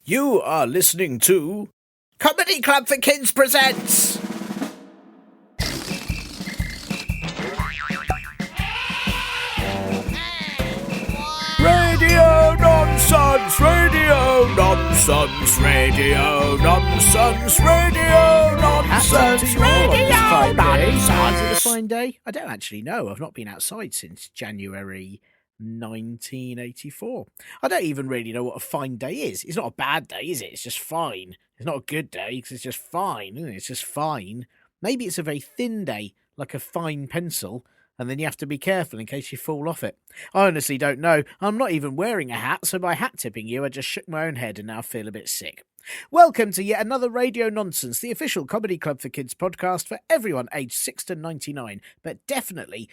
You are listening to Comedy Club for Kids presents Radio Nonsense, Radio Nonsense, Radio Nonsense, Radio Nonsense, Radio Nonsense. Is it a fine day? I don't actually know. I've not been outside since January 1984. I don't even really know what a fine day is. It's not a bad day, is it? It's just fine. It's not a good day because it's just fine, isn't it? It's just fine. Maybe it's a very thin day, like a fine pencil, and then you have to be careful in case you fall off it. I honestly don't know. I'm not even wearing a hat, so by hat tipping you, I just shook my own head and now feel a bit sick. Welcome to yet another Radio Nonsense, the official Comedy Club for Kids podcast for everyone aged 6 to 99, but definitely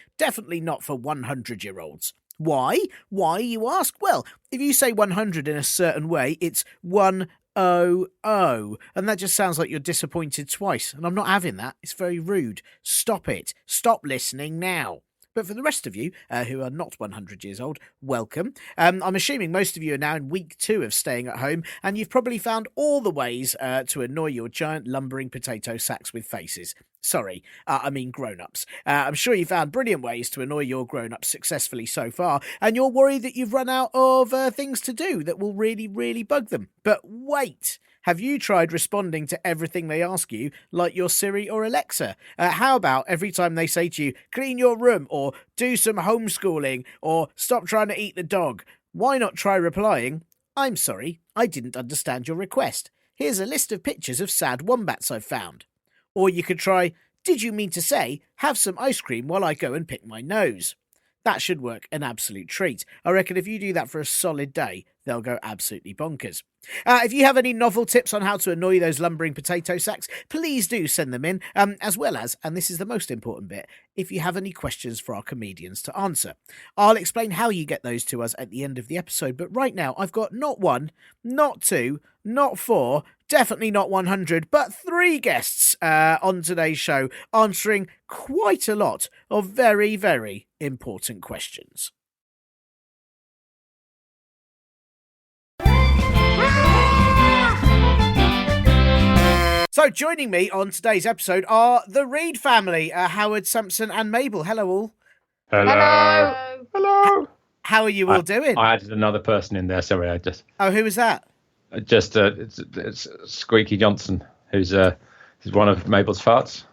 not for 100-year-olds. Why? Why, you ask? Well, if you say 100 in a certain way, it's 100, and that just sounds like you're disappointed twice, and I'm not having that. It's very rude. Stop it. Stop listening now. But for the rest of you who are not 100 years old, welcome. I'm assuming most of you are now in week 2 of staying at home, and you've probably found all the ways to annoy your giant lumbering potato sacks with faces. Sorry, I mean grown-ups. I'm sure you found brilliant ways to annoy your grown-ups successfully so far, and you're worried that you've run out of things to do that will really, really bug them. But wait! Have you tried responding to everything they ask you, like your Siri or Alexa? How about every time they say to you, clean your room, or do some homeschooling, or stop trying to eat the dog? Why not try replying, I'm sorry, I didn't understand your request. Here's a list of pictures of sad wombats I've found. Or you could try, did you mean to say, have some ice cream while I go and pick my nose? That should work an absolute treat. I reckon if you do that for a solid day, they'll go absolutely bonkers. If you have any novel tips on how to annoy those lumbering potato sacks, please do send them in, as well as, and this is the most important bit, if you have any questions for our comedians to answer. I'll explain how you get those to us at the end of the episode, but right now I've got not 1, not 2, not 4, definitely not 100, but 3 guests on today's show answering quite a lot of very, very important questions. So joining me on today's episode are the Reed family, Howard, Samson and Mabel. Hello all. Hello. Hello. How are you all doing? I added another person in there. Sorry, Oh, who was that? It's Squeaky Johnson, who's one of Mabel's farts.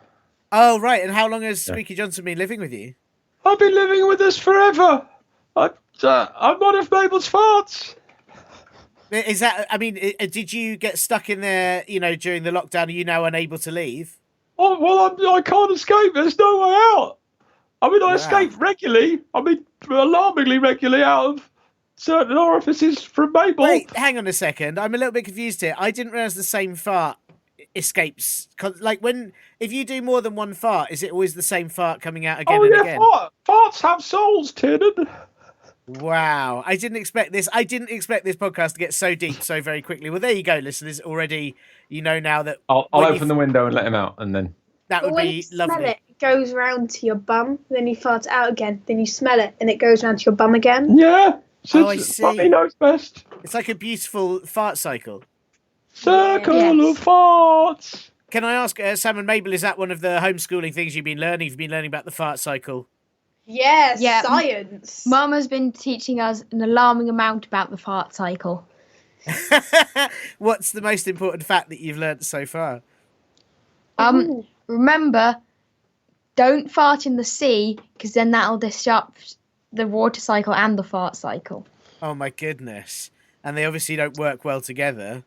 Oh, right. And how long has Squeaky Johnson been living with you? I've been living with us forever. I'm one of Mabel's farts. Is that, I mean, did you get stuck in there, during the lockdown? Are you now unable to leave? Oh, well, I can't escape. There's no way out. I mean, I escape regularly. I mean, alarmingly regularly out of certain orifices from Mabel. Wait, hang on a second. I'm a little bit confused here. I didn't realise the same fart escapes. Like, if you do more than one fart, is it always the same fart coming out again and again? Farts have souls, Tiernan. Wow, I didn't expect this. I didn't expect this podcast to get so deep so very quickly. Well, there you go, listeners. Already, now that I'll open the window and let him out, and then that would be lovely. It goes round to your bum, then you fart it out again. Then you smell it, and it goes round to your bum again. Yeah. I see. Mummy knows best. It's like a beautiful fart cycle. Circle of farts. Can I ask, Sam and Mabel, is that one of the homeschooling things you've been learning? You've been learning about the fart cycle. Yes, yeah, science. Mum has been teaching us an alarming amount about the fart cycle. What's the most important fact that you've learnt so far? Remember, don't fart in the sea, because then that'll disrupt the water cycle and the fart cycle. Oh my goodness. And they obviously don't work well together.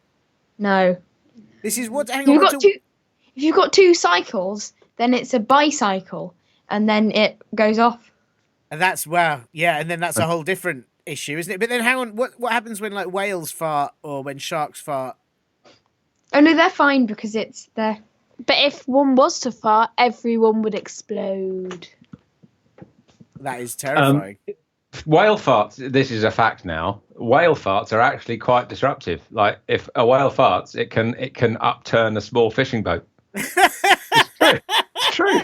No. This is what... If you've got 2 cycles, then it's a bicycle. And then it goes off. And that's, wow, yeah, and then that's a whole different issue, isn't it? But then hang on, what happens when, like, whales fart or when sharks fart? Oh, no, they're fine because it's there. But if one was to fart, everyone would explode. That is terrifying. Whale farts, this is a fact now, whale farts are actually quite disruptive. Like, if a whale farts, it can upturn a small fishing boat. It's true.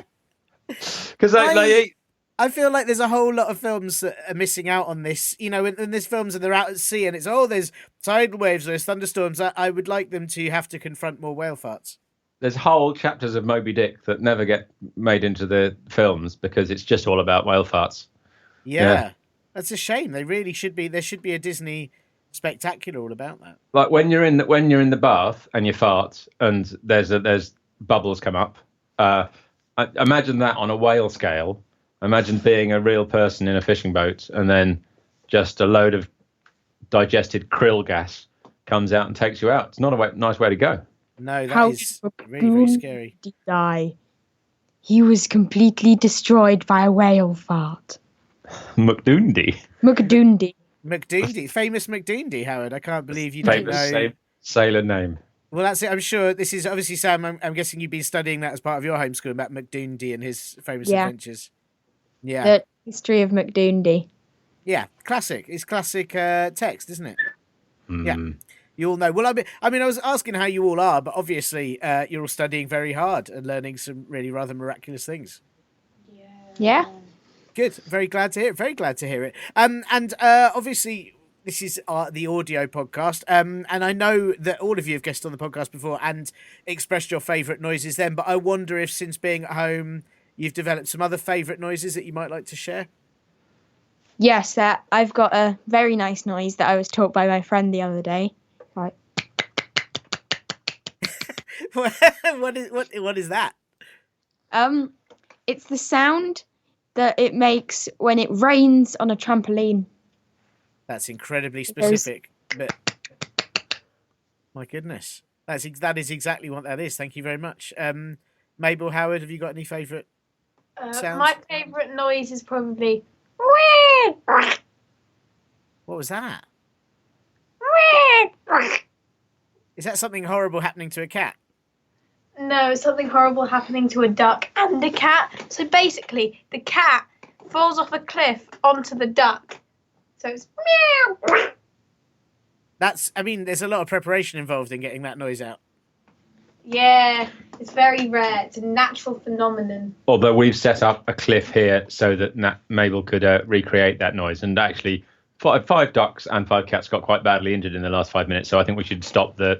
Because they eat I feel like there's a whole lot of films that are missing out on this. You know, when there's films and they're out at sea and it's, there's tidal waves, there's thunderstorms. I would like them to have to confront more whale farts. There's whole chapters of Moby Dick that never get made into the films because it's just all about whale farts. Yeah. That's a shame. They really should be. There should be a Disney spectacular all about that. Like when you're in the bath and you fart and there's bubbles come up. Imagine that on a whale scale. Imagine being a real person in a fishing boat and then just a load of digested krill gas comes out and takes you out. It's not a nice way to go. No, that is really very scary. Did he die? He was completely destroyed by a whale fart. McDoondy. Famous McDoondy, Howard. I can't believe you don't know. Famous sailor name. Well, that's it. I'm sure this is obviously, Sam, I'm guessing you've been studying that as part of your homeschool about McDoondy and his famous adventures. Yeah. The history of McDoondy. Yeah, classic. It's classic text, isn't it? Yeah. You all know. Well, I mean, I was asking how you all are, but obviously you're all studying very hard and learning some really rather miraculous things. Yeah. Good. Very glad to hear it. Very glad to hear it. And obviously, this is the audio podcast. And I know that all of you have guested on the podcast before and expressed your favourite noises then. But I wonder if, since being at home, you've developed some other favourite noises that you might like to share. Yes, I've got a very nice noise that I was taught by my friend the other day. Right. What is that? It's the sound that it makes when it rains on a trampoline. That's incredibly specific, but my goodness, that is exactly what that is. Thank you very much. Mabel, Howard, have you got any favourite sounds? My favourite noise is probably. What was that? Is that something horrible happening to a cat? No, something horrible happening to a duck and a cat. So basically, the cat falls off a cliff onto the duck. So it's meow. There's a lot of preparation involved in getting that noise out. Yeah, it's very rare. It's a natural phenomenon. Although we've set up a cliff here so that Mabel could recreate that noise. And actually, five ducks and 5 cats got quite badly injured in the last 5 minutes. So I think we should stop the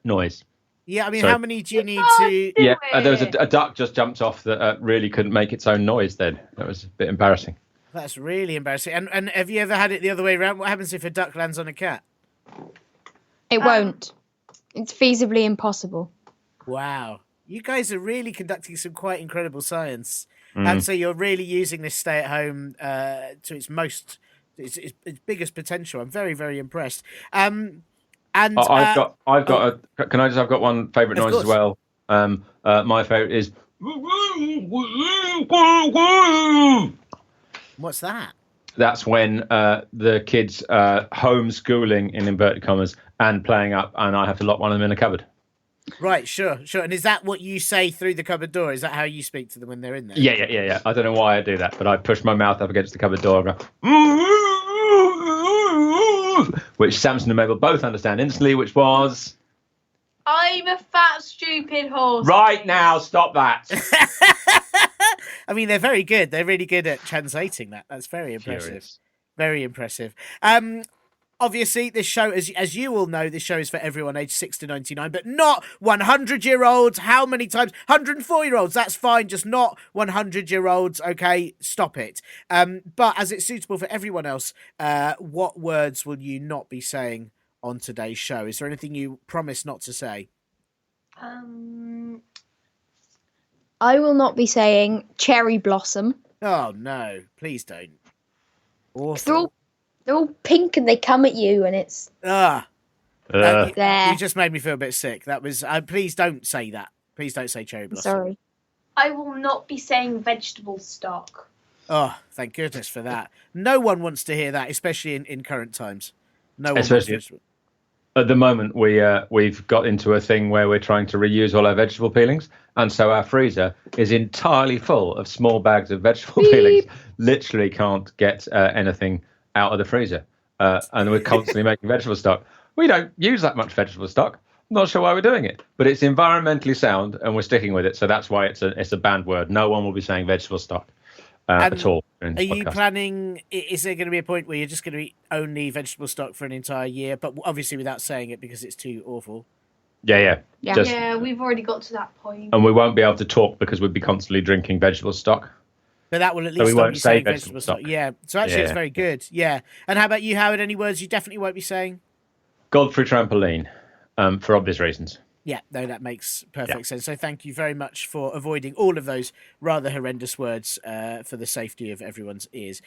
noise. Yeah, I mean, how many do you need to... Yeah, there was a duck just jumped off that really couldn't make its own noise then. That was a bit embarrassing. That's really embarrassing. And have you ever had it the other way around? What happens if a duck lands on a cat? It won't. It's feasibly impossible. Wow. You guys are really conducting some quite incredible science. And so you're really using this stay at home to its biggest potential. I'm very, very impressed. And I've got I've got one favourite noise as well. My favourite is what's that? That's when the kids homeschooling in inverted commas and playing up, and I have to lock one of them in a cupboard. Right, sure. And is that what you say through the cupboard door? Is that how you speak to them when they're in there? Yeah. I don't know why I do that, but I push my mouth up against the cupboard door and go, which Samson and Mabel both understand instantly, which was... I'm a fat, stupid horse. Right now, stop that. I mean, they're very good. They're really good at translating that. That's very impressive. Curious. Very impressive. Obviously, this show, as you all know, this show is for everyone aged 6 to 99, but not 100-year-olds. How many times? 104-year-olds. That's fine. Just not 100-year-olds. Okay, stop it. But as it's suitable for everyone else, what words will you not be saying on today's show? Is there anything you promise not to say? I will not be saying cherry blossom. Oh, no. Please don't. Awful. They're all pink and they come at you and it's... There. There. You just made me feel a bit sick. That was... please don't say that. Please don't say cherry blossom. Sorry. I will not be saying vegetable stock. Oh, thank goodness for that. No one wants to hear that, especially in current times. No one Especially wants to... At the moment, we've got into a thing where we're trying to reuse all our vegetable peelings, and so our freezer is entirely full of small bags of vegetable peelings. Literally can't get anything out of the freezer, and we're constantly making vegetable stock. We don't use that much vegetable stock. Not sure why we're doing it, but it's environmentally sound, and we're sticking with it. So that's why it's a banned word. No one will be saying vegetable stock. at all. Are you planning? Is there going to be a point where you're just going to eat only vegetable stock for an entire year? But obviously without saying it because it's too awful. Yeah. Yeah, we've already got to that point. And we won't be able to talk because we'd be constantly drinking vegetable stock. But that will at So least we stop won't you say saying vegetable stock. Yeah. So actually, it's very good. Yeah. And how about you, Howard? Any words you definitely won't be saying? Godfrey trampoline, for obvious reasons. Yeah, no, that makes perfect sense. So thank you very much for avoiding all of those rather horrendous words for the safety of everyone's ears.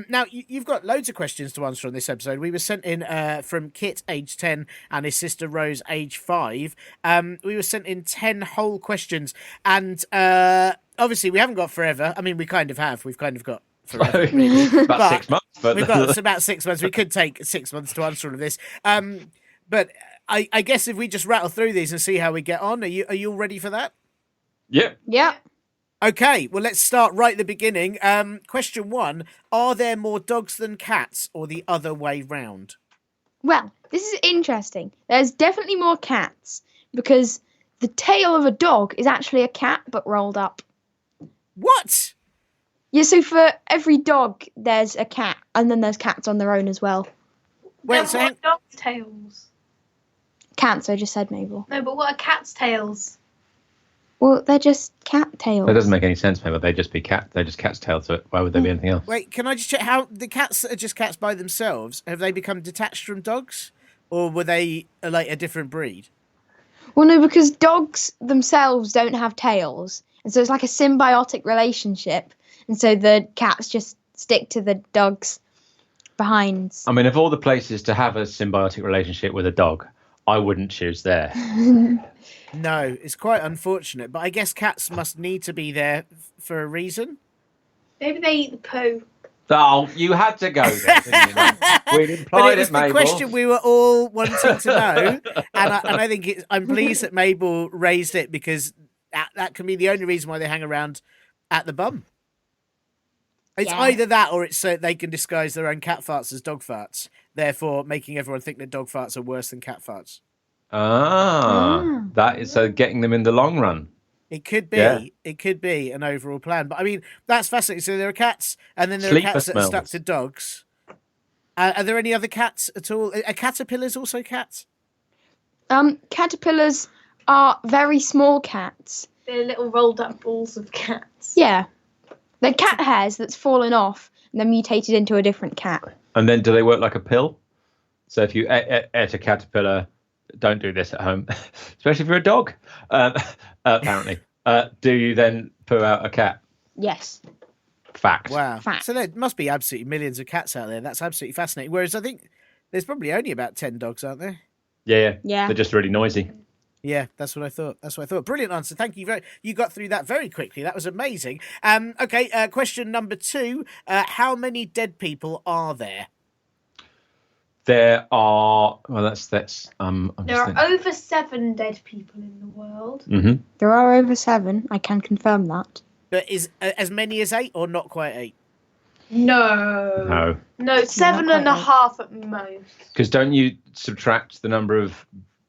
Now, you've got loads of questions to answer on this episode. We were sent in from Kit, age 10, and his sister Rose, age 5. We were sent in 10 whole questions. And obviously, we haven't got forever. I mean, we kind of have. We've kind of got forever. About 6 months. But we've got about 6 months. We could take 6 months to answer all of this. But I guess if we just rattle through these and see how we get on, are you all ready for that? Yeah. Okay, well, let's start right at the beginning. Question 1, are there more dogs than cats or the other way round? Well, this is interesting. There's definitely more cats because the tail of a dog is actually a cat but rolled up. What? Yeah, so for every dog, there's a cat, and then there's cats on their own as well. Wait, So what are dogs' tails? Cats, I just said, Mabel. No, but what are cats' tails? Well, they're just cat tails. That doesn't make any sense, Mabel. They'd just be cat. They're just cat's tails. So why would there be anything else? Wait, can I just check how the cats are just cats by themselves? Have they become detached from dogs? Or were they like a different breed? Well, no, because dogs themselves don't have tails. And so it's like a symbiotic relationship. And so the cats just stick to the dogs behind. I mean, of all the places to have a symbiotic relationship with a dog, I wouldn't choose there. No, it's quite unfortunate, but I guess cats must need to be there for a reason. Maybe they eat the poo. Oh, you had to go there, didn't you? We'd implied But it was the Mabel. question we were all wanting to know, and I think I'm pleased that Mabel raised it because that can be the only reason why they hang around at the bum. It's either that or it's so they can disguise their own cat farts as dog farts, therefore making everyone think that dog farts are worse than cat farts. That is so getting them in the long run. It could be. Yeah. It could be an overall plan. But I mean, that's fascinating. So there are cats, and then there Sleeper are cats that are stuck smells. to dogs. Are there any other cats at all? Are caterpillars also cats? Caterpillars are very small cats. They're little rolled up balls of cats. Yeah. They're cat hairs that's fallen off and then mutated into a different cat. And then do they work like a pill? So if you ate a caterpillar, don't do this at home, especially if you're a dog, apparently. Do you then poo out a cat? Yes. Fact. Wow. Fact. So there must be absolutely millions of cats out there. That's absolutely fascinating. Whereas I think there's probably only about 10 dogs, aren't there? Yeah. Yeah. They're just really noisy. Yeah, that's what I thought. Brilliant answer. Thank you. You got through that very quickly. That was amazing. Okay, question number 2. How many dead people are there? There are. Well, that's. There are over 7 dead people in the world. Mm-hmm. There are over 7. I can confirm that. But is as many as 8 or not quite 8? No, 7.5 at most. Because don't you subtract the number of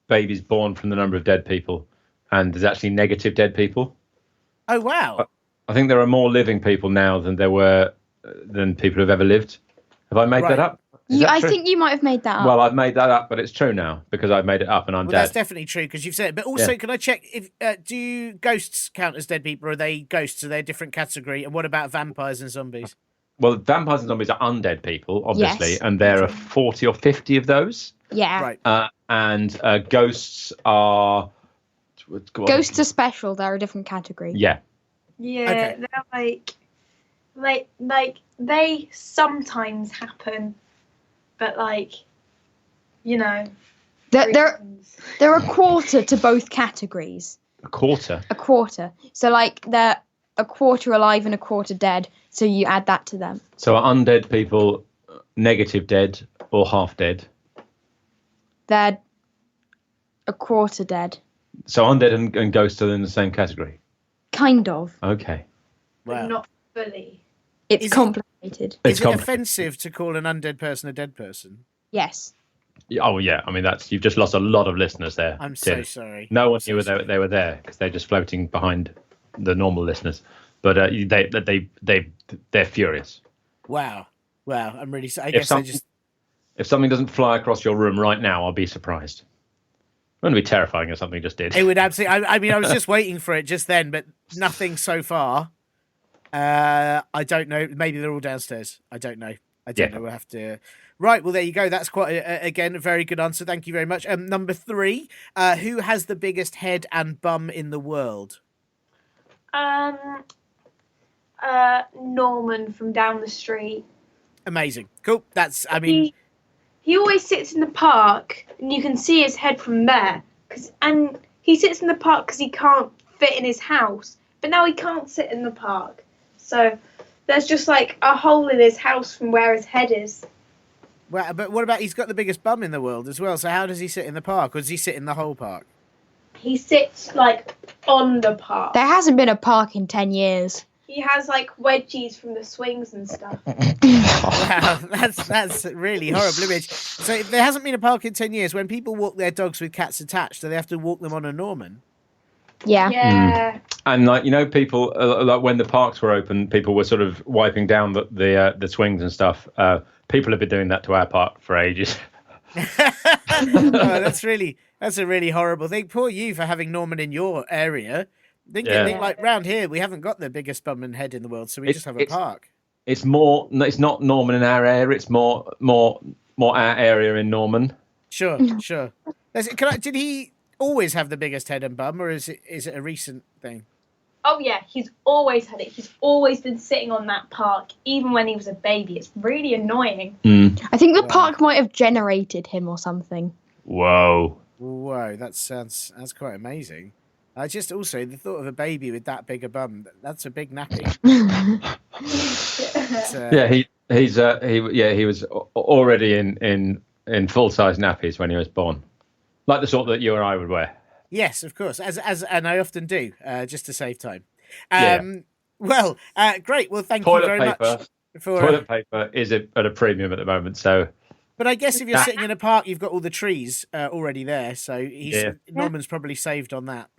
babies born from the number of dead people, and there's actually negative dead people? Oh wow! I think there are more living people now than there were than people who've ever lived. Have I made that up? Is that I true? think you might have made that up. Well, I've made that up, but it's true now because I've made it up and I'm Well, dead. that's definitely true because you've said it. But also, can I check if do ghosts count as dead people, or are they ghosts? Are they a different category? And what about vampires and zombies? Well, vampires and zombies are undead people, obviously, Yes. and there are 40 or 50 of those. yeah. Right. And ghosts are. Ghosts are special. They're a different category. Yeah. Yeah, Okay. they're like they sometimes happen, but They're a quarter to both categories. A quarter. A quarter. So they're a quarter alive and a quarter dead. So you add that to them. So are undead people negative dead or half dead? They're a quarter dead. So undead and ghosts are in the same category? Kind of. Okay. Wow. not fully. It's Is it- complicated. It's Is it complicated. offensive to call an undead person a dead person? Yes. Oh, yeah. I mean, you've just lost a lot of listeners there. I'm so Tim. sorry. No one I'm so knew sorry. they were there because they're just floating behind the normal listeners. but they're furious. Wow. I'm really. I If guess something, if something doesn't fly across your room right now, I'll be surprised. Wouldn't it be terrifying if something just did? It would absolutely. I mean, I was just waiting for it just then, but nothing so far. I don't know. Maybe they're all downstairs. I don't know. We'll have to. Right. Well, there you go. That's quite again a very good answer. Thank you very much. Number 3. Who has the biggest head and bum in the world? Norman from down the street. Amazing. Cool. That's. I mean. He always sits in the park, and you can see his head from there. And he sits in the park because he can't fit in his house. But now he can't sit in the park. So there's just like a hole in his house from where his head is. Well, but what about he's got the biggest bum in the world as well? So how does he sit in the park? Or does he sit in the whole park? He sits like on the park. There hasn't been a park in 10 years. He has like wedgies from the swings and stuff. Wow, that's a really horrible image. So if there hasn't been a park in 10 years, when people walk their dogs with cats attached, do they have to walk them on a Norman? Yeah. Yeah. And like people, like when the parks were open, people were sort of wiping down the swings and stuff. People have been doing that to our park for ages. That's a really horrible thing. Poor you for having Norman in your area. Think like round here we haven't got the biggest bum and head in the world, so we just have a park. It's not Norman in our area. It's more our area in Norman. Sure. Did he always have the biggest head and bum, or is it a recent thing? Oh yeah, he's always had it. He's always been sitting on that park, even when he was a baby. It's really annoying. I think the park might have generated him or something. Whoa, that's quite amazing. I just also the thought of a baby with that big a bum, that's a big nappy. He was already in full size nappies when he was born, like the sort that you or I would wear. Yes, of course, as and I often do, just to save time. Well, great. Well, thank you very much. Toilet paper is at a premium at the moment, so. But I guess if you're sitting in a park, you've got all the trees already there, so Norman's probably saved on that.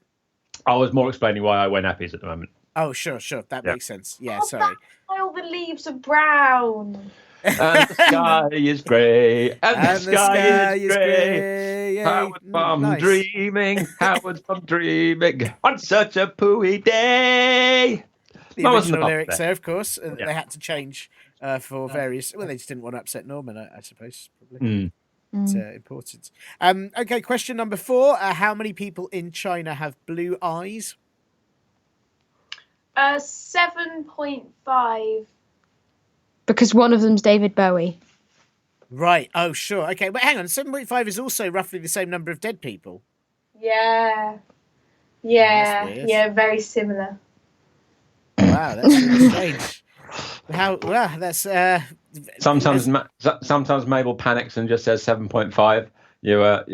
I was more explaining why I wear nappies at the moment. Oh, sure. That makes sense. Yeah, sorry. Why all the leaves are brown? And the sky is grey. And the sky is grey. Howard's bum dreaming. Howard's bum dreaming on such a pooey day. The original lyrics there, of course. They had to change for various. Well, they just didn't want to upset Norman, I suppose. Probably. It's important. Okay, question number 4. How many people in China have blue eyes? 7.5. Because one of them's David Bowie. Right. Oh, sure. Okay, but hang on. 7.5 is also roughly the same number of dead people. Yeah, very similar. Wow, that's really strange. That's sometimes Mabel panics and just says 7.5. You'll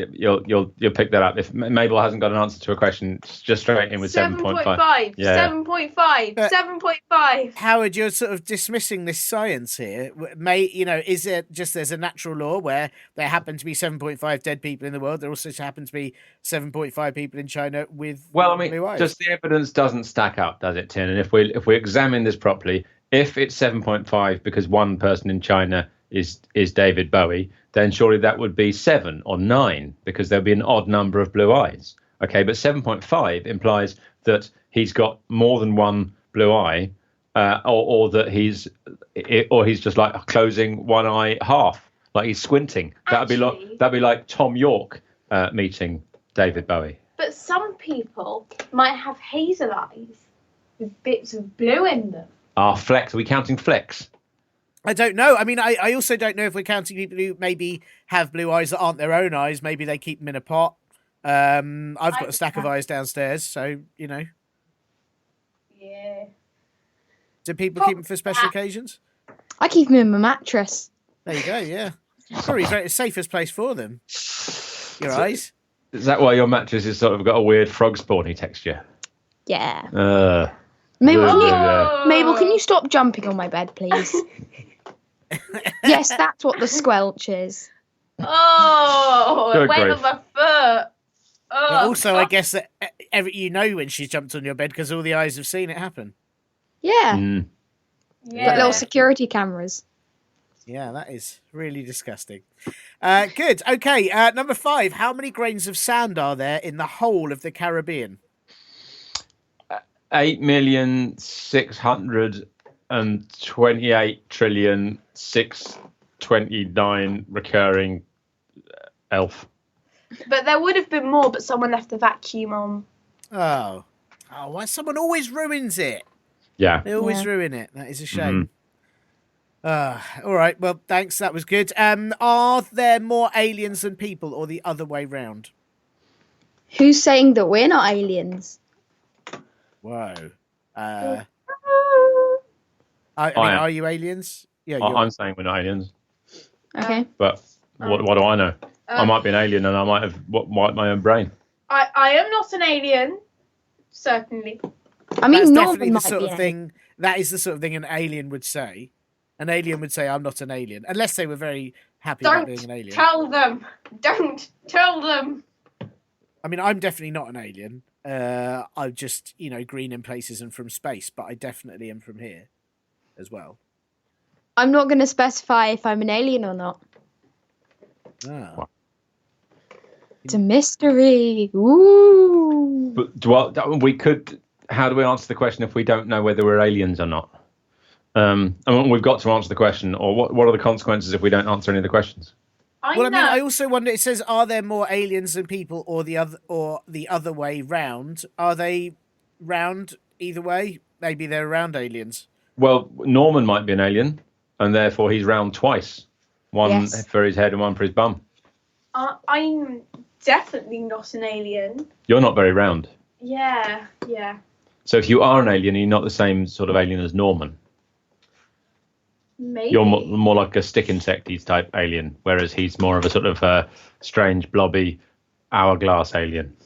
pick that up. If Mabel hasn't got an answer to a question, just straight in with 7.5. 7.5. Howard, you're sort of dismissing this science here. Is it just there's a natural law where there happen to be 7.5 dead people in the world? There also happen to be 7.5 people in China with blue eyes. Just the evidence doesn't stack up, does it, Tiernan? If we examine this properly, if it's 7.5 because one person in China is David Bowie, then surely that would be 7 or 9 because there'll be an odd number of blue eyes. Okay, but 7.5 implies that he's got more than one blue eye, or that he's just like closing one eye half, like he's squinting. That'd be like Tom York meeting David Bowie. But some people might have hazel eyes with bits of blue in them. Flex. Are we counting flex? I don't know. I mean, I also don't know if we're counting people who maybe have blue eyes that aren't their own eyes. Maybe they keep them in a pot. I've got a stack of eyes downstairs, so, Yeah. Do people keep them for special occasions? I keep them in my mattress. There you go, yeah. Probably the safest place for them. Your eyes. Is that why your mattress has sort of got a weird frog spawny texture? Yeah. Mabel, can you stop jumping on my bed, please? Yes, that's what the squelch is. Oh, it went on my foot. But also, I guess that when she's jumped on your bed because all the eyes have seen it happen. Yeah. Mm. Got little security cameras. Yeah, that is really disgusting. Good. Okay, number 5. How many grains of sand are there in the whole of the Caribbean? 8,628,629 recurring elf. But there would have been more, but someone left the vacuum on. Oh, why someone always ruins it? Yeah. They always ruin it. That is a shame. All right. Well, thanks. That was good. Are there more aliens than people, or the other way round? Who's saying that we're not aliens? Whoa. I I mean, am. are you aliens? Yeah, I'm saying we're not aliens, Okay. but what do I know? I might be an alien, and I might have wiped my own brain. I am not an alien, certainly. I mean, that's Norman definitely the might sort be of an thing. That is the sort of thing an alien would say. An alien would say, "I'm not an alien," unless they were very happy about being an alien. Tell them. Don't tell them. I mean, I'm definitely not an alien. I'm just, green in places and from space, but I definitely am from here as well. I'm not going to specify if I'm an alien or not. Oh. It's a mystery. Ooh. But we could. How do we answer the question if we don't know whether we're aliens or not? I mean, we've got to answer the question, or what are the consequences if we don't answer any of the questions? I Well, know. I mean, I also wonder. It says, "Are there more aliens than people, or the other way round?" Are they round either way? Maybe they're round aliens. Well, Norman might be an alien, and therefore he's round twice. One Yes. for his head and one for his bum. I'm definitely not an alien. You're not very round. Yeah. So if you are an alien, you're not the same sort of alien as Norman. Maybe. You're more like a stick insecty type alien, whereas he's more of a sort of strange, blobby, hourglass alien.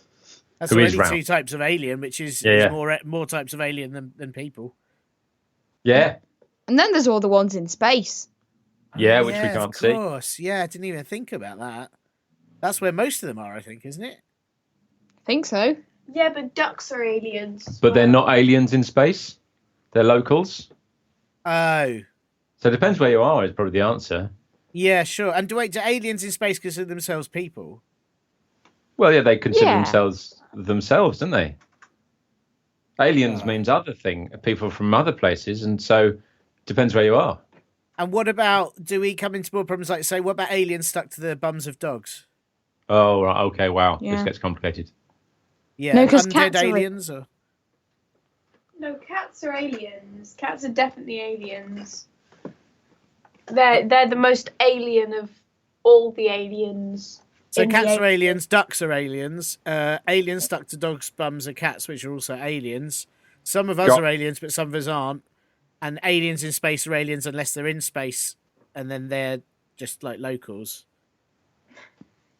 That's Who is already round. 2 types of alien, which is Yeah. more types of alien than people. Yeah. And then there's all the ones in space. Yeah, which we can't Of see. course. Yeah, I didn't even think about that. That's where most of them are, I think, isn't it? I think so. Yeah, but ducks are aliens. as But they're well. not aliens in space. They're locals. Oh. So it depends where you are is probably the answer. Yeah, sure. And do aliens in space consider themselves people? Well, yeah, they consider Yeah. themselves, don't they? Aliens means other people from other places, and so it depends where you are. And what about, do we come into more problems like, say, what about aliens stuck to the bums of dogs? Oh, right, okay, wow, Yeah. this gets complicated. Yeah, No, 'cause undead cats are aliens? Or... No, cats are aliens. Cats are definitely aliens. They're the most alien of all the aliens. So in the cats are alien. aliens, ducks are aliens, aliens stuck to dogs' bums are cats, which are also aliens. Some of us Got- are aliens, but some of us aren't. And aliens in space are aliens unless they're in space, and then they're just like locals.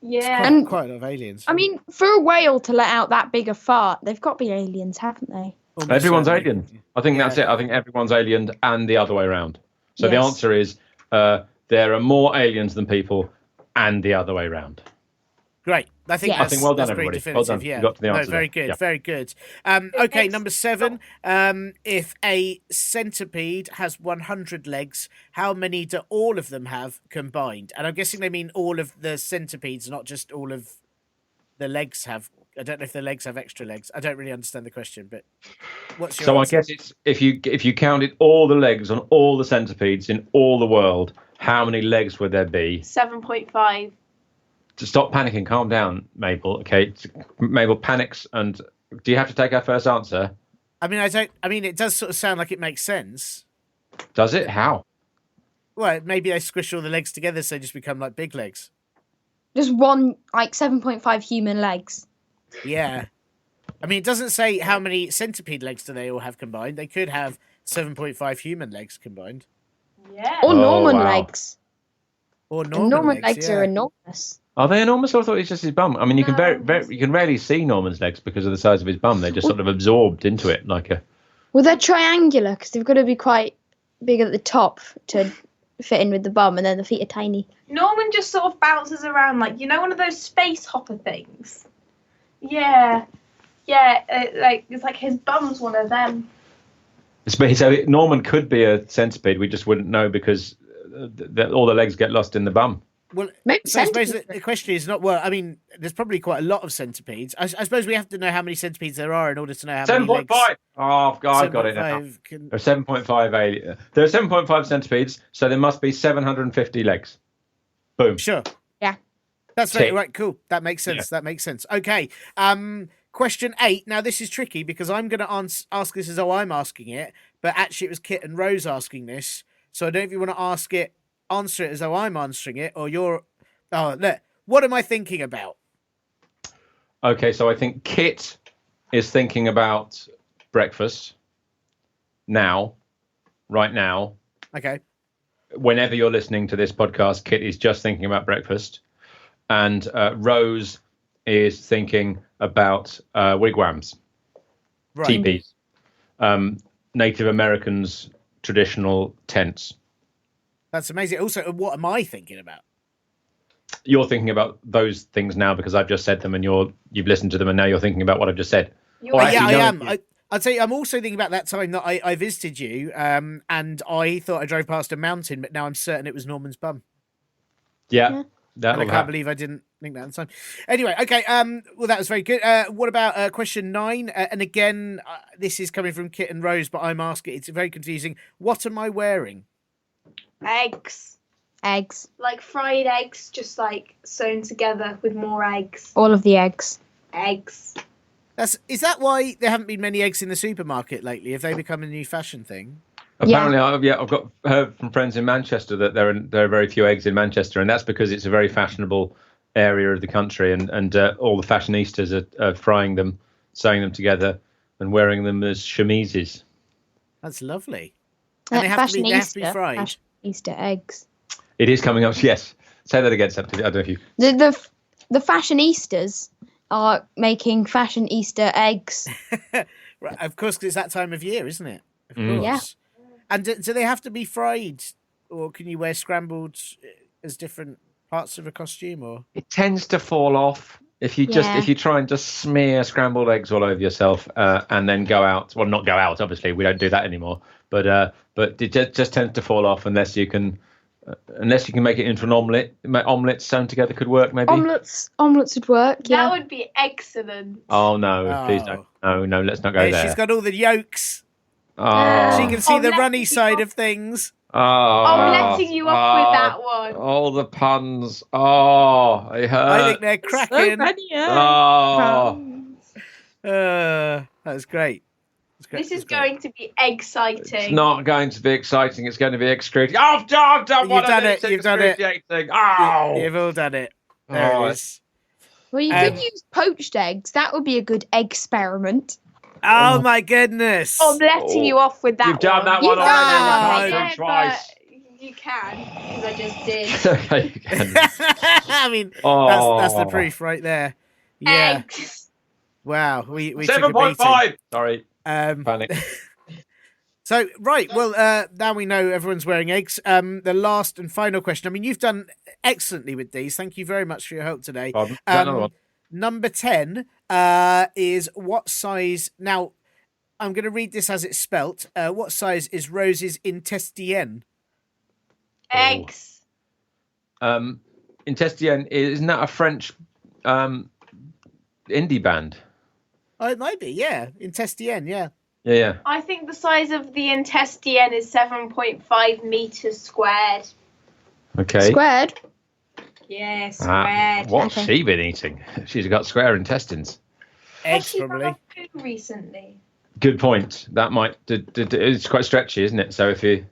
Yeah. And- Quite a lot of aliens. I mean, for a whale to let out that big a fart, they've got to be aliens, haven't they? Almost Everyone's certainly. alien. I think that's it. I think everyone's alien and the other way around. So the Yes. answer is there are more aliens than people and the other way around. Great. I think Yeah. that's, I think well done, that's pretty everybody. Well definitive. done. Yeah. You got to the No, answer very there. good. Yeah. Very good. Okay, makes- number 7. If a centipede has 100 legs, how many do all of them have combined? And I'm guessing they mean all of the centipedes, not just all of the legs have. I don't know if the legs have extra legs. I don't really understand the question, but what's your So answer? I guess it's if you counted all the legs on all the centipedes in all the world, how many legs would there be? 7.5. To stop panicking, calm down, Mabel. Okay, Mabel panics, and do you have to take our first answer? I mean, it does sort of sound like it makes sense. Does it? How? Well, maybe they squish all the legs together so they just become like big legs. Just one, like 7.5 human legs. Yeah. I mean, it doesn't say how many centipede legs do they all have combined. They could have 7.5 human legs combined. Yeah. Or Oh, Norman wow. legs. Or And Norman, Norman legs yeah. are enormous. Are they enormous? I thought it's just his bum. I mean, you can No. you can rarely see Norman's legs because of the size of his bum. They're just sort of absorbed into it like a. Well, they're triangular because they've got to be quite big at the top to fit in with the bum, and then the feet are tiny. Norman just sort of bounces around like, one of those space hopper things. Yeah. Yeah, it's like his bum's one of them. So Norman could be a centipede. We just wouldn't know because all the legs get lost in the bum. Well, Maybe so I suppose centipedes. the question is not, well, I mean, there's probably quite a lot of centipedes. I suppose we have to know how many centipedes there are in order to know how many legs. 7.5. Oh, I've got it now. 7.5 can... There are 7.5 alien. There are 7.5 centipedes, so there must be 750 legs. Boom. Sure. Yeah. That's very Tick. right. Cool. That makes sense. That makes sense. Okay. Question 8. Now this is tricky because I'm going to ask this as though I'm asking it, but actually it was Kit and Rose asking this. So I don't know if you want to answer it as though I'm answering it, or you're. Oh, look. What am I thinking about? Okay, so I think Kit is thinking about breakfast now, right now. Okay. Whenever you're listening to this podcast, Kit is just thinking about breakfast. And Rose is thinking about wigwams, Right. teepees, Native Americans' traditional tents. That's amazing. Also, what am I thinking about? You're thinking about those things now because I've just said them and you've listened to them and now you're thinking about what I've just said. You're Yeah, I no, am. I'd say I'm also thinking about that time that I visited you, and I thought I drove past a mountain, but now I'm certain it was Norman's bum. Yeah. And I can't believe I didn't think that at the time. Anyway, okay. Well, that was very good. What about question 9? And again, this is coming from Kit and Rose, but I'm asking. It's very confusing. What am I wearing? eggs. Eggs. Like fried eggs, just like sewn together with more eggs. All of the eggs. Eggs. Is that why there haven't been many eggs in the supermarket lately? Have they become a new fashion thing? Apparently, I've got heard from friends in Manchester that there are very few eggs in Manchester, and that's because it's a very fashionable area of the country, and all the fashionistas are frying them, sewing them together, and wearing them as chemises. That's lovely. And they have to be fried. Easter eggs. It is coming up. Yes, say that again, Septi. I don't know if you. The fashionistas are making fashion Easter eggs. Right, of course, because it's that time of year, isn't it? Of course. Yeah. And do they have to be fried, or can you wear scrambled as different parts of a costume? Or It tends to fall off if you try and just smear scrambled eggs all over yourself and then go out. Well, not go out. Obviously, we don't do that anymore. But it just tends to fall off unless you can make it into an omelette. Omelettes sewn together could work, maybe. Omelets would work. Yeah. That would be excellent. Oh no! Please don't. No, let's not go there. She's got all the yolks. Oh. She can see the Omelette runny you side off. of things. I'm letting you off with that one. All the puns. Oh, it hurts. I think they're cracking. Oh, That's great. This is going to be exciting. it's not going to be exciting. It's going to be excruciating. Oh, I've done one You've done of it. these You've done it. excruciating. Oh, You've all done it. There Oh, it is. Well, you could use poached eggs. That would be a good experiment. Oh my goodness. I'm letting you off with that You've done that You've one done already. that one. Twice and twice. But you can, because I just did. Okay, you can. I mean, Oh. that's the proof right there. Yeah. Eggs. Wow. We took a 7.5. Sorry, beating. panic. So, right, well, now we know everyone's wearing eggs. The last and final question. I mean, you've done excellently with these. Thank you very much for your help today. Pardon? Is that another one? Number 10 is what size... Now, I'm going to read this as it's spelt. What size is Rose's intestine? Eggs. Intestien, isn't that a French indie band? Oh, it might be, yeah. Intestine, yeah. Yeah. I think the size of the intestine is 7.5 meters squared. Okay. Squared. Yeah, squared. What's Okay. she been eating? She's got square intestines. Has Eggs, she probably. gone off poo recently? Good point. That might. It's quite stretchy, isn't it? So if you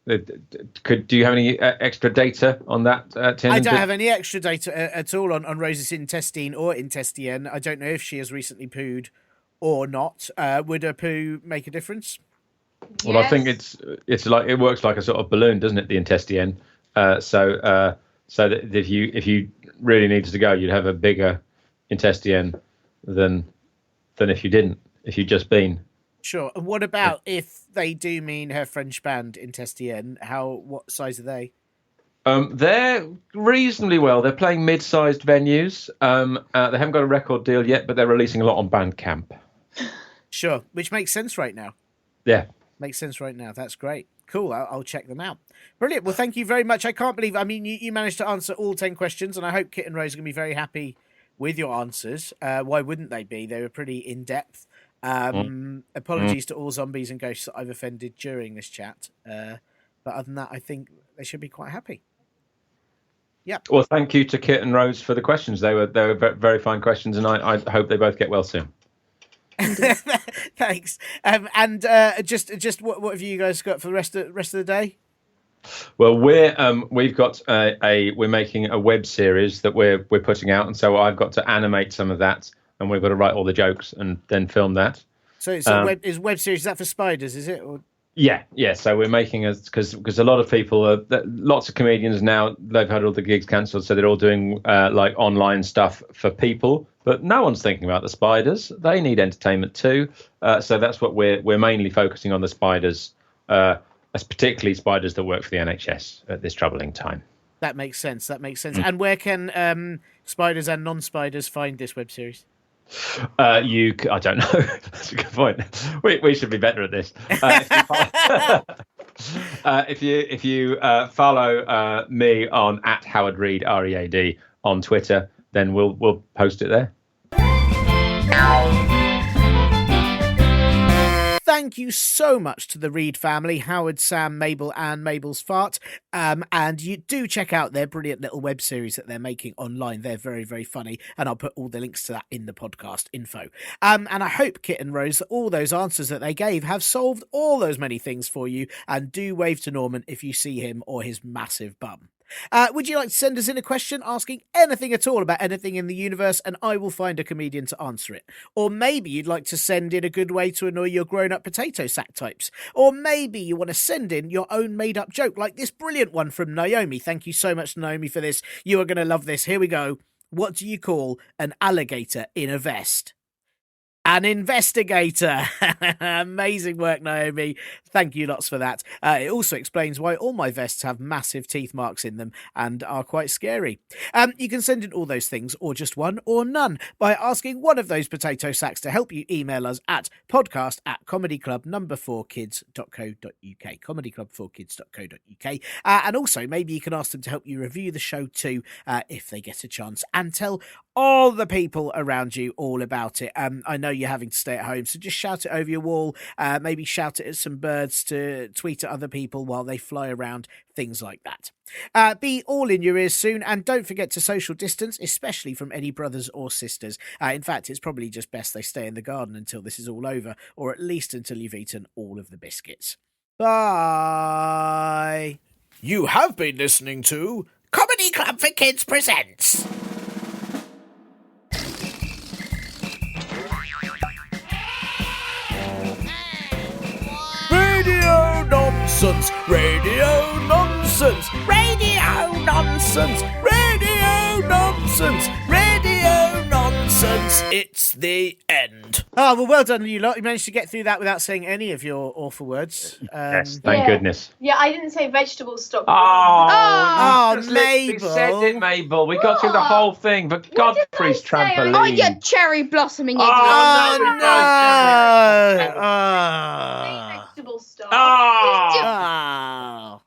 do you have any extra data on that? Tim? I don't have any extra data at all on Rose's intestine or intestine. I don't know if she has recently pooed or not. Would a poo make a difference? Well, I think Yes. it's like it works like a sort of balloon, doesn't it? The intestine. So that if you really needed to go, you'd have a bigger intestine than if you didn't. If you'd just been. Sure. And what about if they do mean her French band Intestien? What size are they? They're reasonably well. They're playing mid-sized venues. They haven't got a record deal yet, but they're releasing a lot on Bandcamp. Sure. Which makes sense right now. Yeah. Makes sense right now. That's great. Cool. I'll check them out. Brilliant. Well, thank you very much. I can't believe, I mean, you managed to answer all 10 questions, and I hope Kit and Rose are going to be very happy with your answers. Why wouldn't they be? They were pretty in-depth. Apologies to all zombies and ghosts that I've offended during this chat. But other than that, I think they should be quite happy. Yeah. Well, thank you to Kit and Rose for the questions. They were very fine questions, and I hope they both get well soon. Thanks. And just what have you guys got for the rest of the day? Well, we've got we're making a web series that we're putting out, and so I've got to animate some of that, and we've got to write all the jokes and then film that. So web series, is that for spiders? Is it? Or... Yeah. So we're making because a lot of people, lots of comedians now, they've had all the gigs cancelled, so they're all doing like online stuff for people. But no one's thinking about the spiders. They need entertainment too. So that's what we're mainly focusing on, the spiders, particularly spiders that work for the NHS at this troubling time. That makes sense. And where can spiders and non-spiders find this web series? I don't know. That's a good point. We should be better at this. If you follow me on @HowardReed READ on Twitter, then we'll post it there. Thank you so much to the Reed family, Howard, Sam, Mabel, and Mabel's Fart. And you do check out their brilliant little web series that they're making online. They're very, very funny. And I'll put all the links to that in the podcast info. And I hope, Kit and Rose, that all those answers that they gave have solved all those many things for you. And do wave to Norman if you see him or his massive bum. Would you like to send us in a question asking anything at all about anything in the universe, and I will find a comedian to answer it? Or maybe you'd like to send in a good way to annoy your grown-up potato sack types. Or maybe you want to send in your own made-up joke, like this brilliant one from Naomi. Thank you so much, Naomi, for this. You are going to love this. Here we go. What do you call an alligator in a vest? An investigator. Amazing work, Naomi. Thank you lots for that. It also explains why all my vests have massive teeth marks in them and are quite scary. You can send in all those things, or just one or none, by asking one of those potato sacks to help you. Email us at podcast@comedyclub4kids.co.uk. comedyclub4kids.co.uk. And also, maybe you can ask them to help you review the show too, if they get a chance, and tell all the people around you all about it. I know you're having to stay at home, so just shout it over your wall. Maybe shout it at some birds, to tweet at other people while they fly around, things like that. Be all in your ears soon, and don't forget to social distance, especially from any brothers or sisters. In fact, it's probably just best they stay in the garden until this is all over, or at least until you've eaten all of the biscuits. Bye. You have been listening to Comedy Club for Kids presents Radio Nonsense, Radio Nonsense, Radio Nonsense, Radio Nonsense, Radio Nonsense. It's the end. Oh, well done, you lot. You managed to get through that without saying any of your awful words. Yes, thank goodness. Yeah, I didn't say vegetable stock. Oh, Mabel. We said it, Mabel. We got through the whole thing, but Godfrey's trampoline. Oh, you cherry blossoming idiot. Oh, no. Vegetable stock. Oh. Oh.